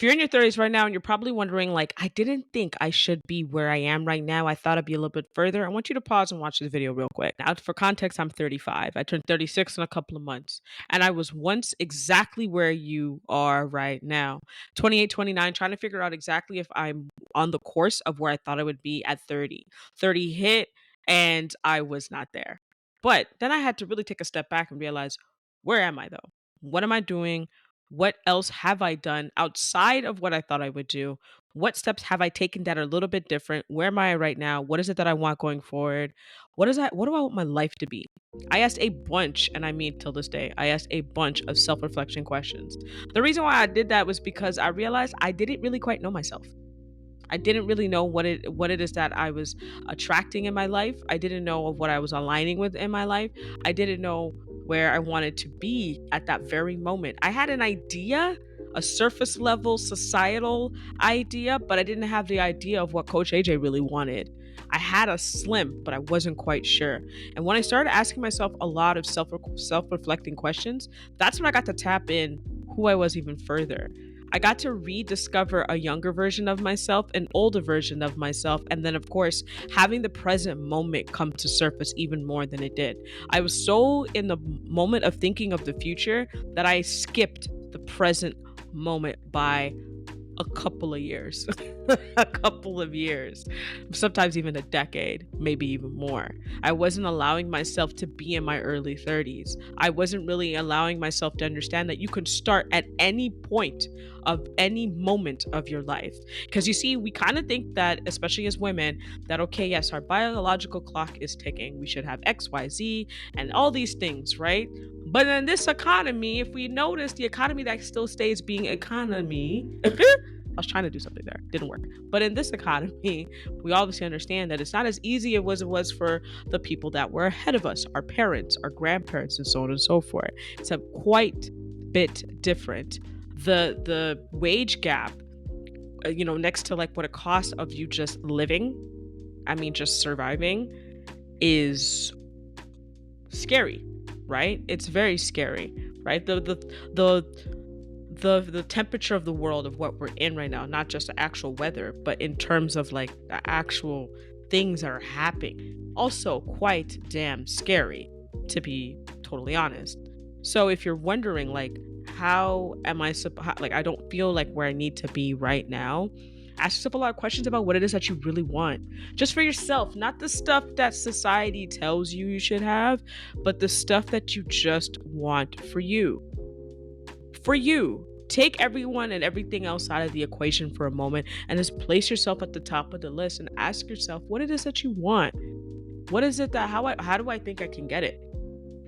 If you're in your 30s right now and you're probably wondering, like, I didn't think I should be where I am right now. I thought I'd be a little bit further. I want you to pause and watch this video real quick. Now, for context, I'm 35. I turned 36 in a couple of months. And I was once exactly where you are right now. 28, 29, trying to figure out exactly if I'm on the course of where I thought I would be at 30. 30 hit, and I was not there. But then I had to really take a step back and realize, where am I though? What am I doing? What else have I done outside of what I thought I would do? What steps have I taken that are a little bit different? Where am I right now? What is it that I want going forward? What do I want my life to be? I asked a bunch, and I mean till this day, I asked a bunch of self-reflection questions. The reason why I did that was because I realized I didn't really quite know myself. I didn't really know what it is that I was attracting in my life. I didn't know of what I was aligning with in my life. I didn't know where I wanted to be at that very moment. I had an idea, a surface level societal idea, but I didn't have the idea of what Coach AJ really wanted. I had a slim, but I wasn't quite sure. And when I started asking myself a lot of self-reflecting questions, that's when I got to tap in who I was even further. I got to rediscover a younger version of myself, an older version of myself, and then, of course, having the present moment come to surface even more than it did. I was so in the moment of thinking of the future that I skipped the present moment by a couple of years, a couple of years, sometimes even a decade, maybe even more. I wasn't allowing myself to be in my early 30s. I wasn't really allowing myself to understand that you can start at any point of any moment of your life. Because you see, we kind of think that, especially as women, that okay, yes, our biological clock is ticking. We should have X, Y, Z, and all these things, right? But in this economy, if we notice the economy that still stays being economy, I was trying to do something there, didn't work. But in this economy, we obviously understand that it's not as easy as it was for the people that were ahead of us, our parents, our grandparents, and so on and so forth. It's a quite bit different. The wage gap, next to like what it costs of you just living, I mean, just surviving, is scary, right? It's very scary, right? The temperature of the world of what we're in right now, not just the actual weather, but in terms of like the actual things that are happening, also quite damn scary, to be totally honest. So if you're wondering like, how am I like, I don't feel like where I need to be right now, ask yourself a lot of questions about what it is that you really want, just for yourself, not the stuff that society tells you should have, but the stuff that you just want for you. For you. Take everyone and everything else out of the equation for a moment and just place yourself at the top of the list and ask yourself what it is that you want. What is it that how do I think I can get it?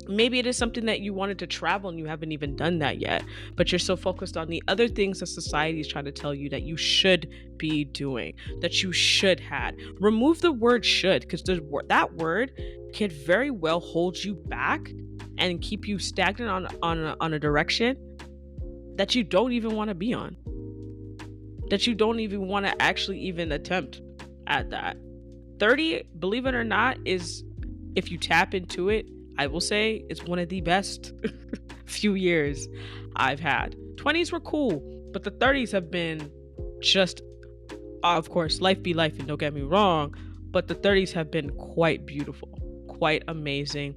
Maybe it is something that you wanted to travel and you haven't even done that yet, but you're so focused on the other things that society is trying to tell you that you should be doing, that you should have. Remove the word should, because that word can very well hold you back and keep you stagnant on a direction that you don't even want to be on, that you don't even want to actually even attempt at that. 30, believe it or not, is, if you tap into it, I will say it's one of the best few years I've had. 20s were cool, but the 30s have been just, of course, life be life, and don't get me wrong, but the 30s have been quite beautiful, quite amazing.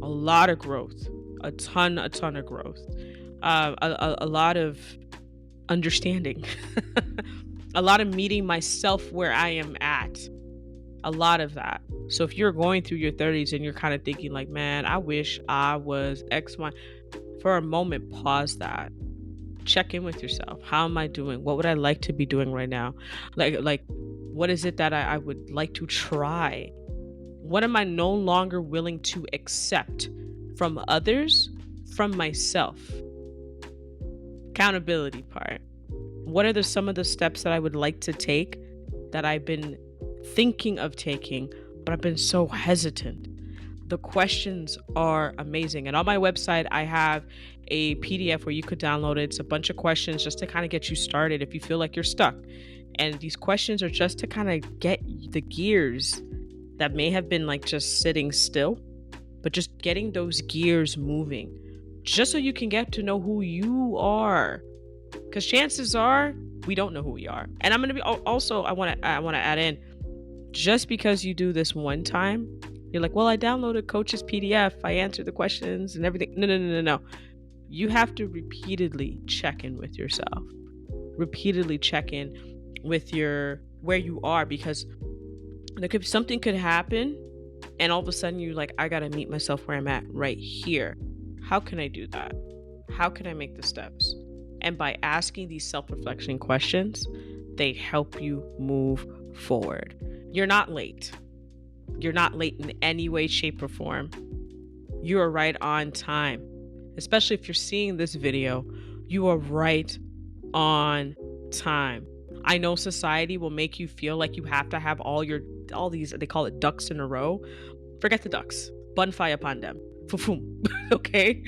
A lot of growth, a ton of growth. A lot of understanding, a lot of meeting myself where I am at, a lot of that. So if you're going through your 30s and you're kind of thinking like, man, I wish I was X, Y, for a moment, pause that. Check in with yourself. How am I doing? What would I like to be doing right now? Like what is it that I would like to try? What am I no longer willing to accept from others, from myself? Accountability part. What are some of the steps that I would like to take that I've been thinking of taking, but I've been so hesitant? The questions are amazing. And on my website, I have a PDF where you could download it. It's a bunch of questions just to kind of get you started if you feel like you're stuck. And these questions are just to kind of get the gears that may have been like just sitting still, but just getting those gears moving, just so you can get to know who you are, Because chances are we don't know who we are. And I'm gonna be also I want to add in, just because you do this one time, you're like, well, I downloaded coach's PDF, I answered the questions and everything. No, no, no, no, no. You have to repeatedly check in with yourself. Repeatedly check in with your where you are, because something could happen and all of a sudden you're like, I gotta meet myself where I'm at right here. How can I do that? How can I make the steps? And by asking these self-reflection questions, they help you move forward. You're not late. You're not late in any way, shape, or form. You are right on time. Especially if you're seeing this video, you are right on time. I know society will make you feel like you have to have all these, they call it ducks in a row. Forget the ducks. Bun fire upon them. Fum. Okay?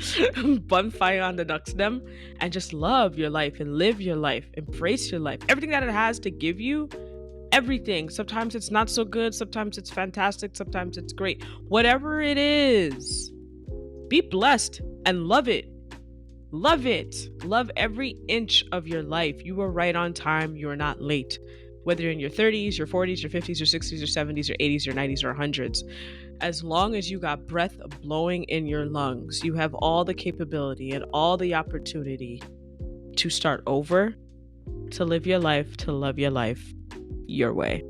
Bun fire on the ducks them, and just love your life and live your life. Embrace your life. Everything that it has to give you, everything. Sometimes it's not so good, sometimes it's fantastic, sometimes it's great. Whatever it is, be blessed and love it. Love it. Love every inch of your life. You are right on time. You are not late. Whether you're in your 30s, your 40s, your 50s, your 60s, your 70s, your 80s, your 90s, or 100s. As long as you got breath blowing in your lungs, you have all the capability and all the opportunity to start over, to live your life, to love your life your way.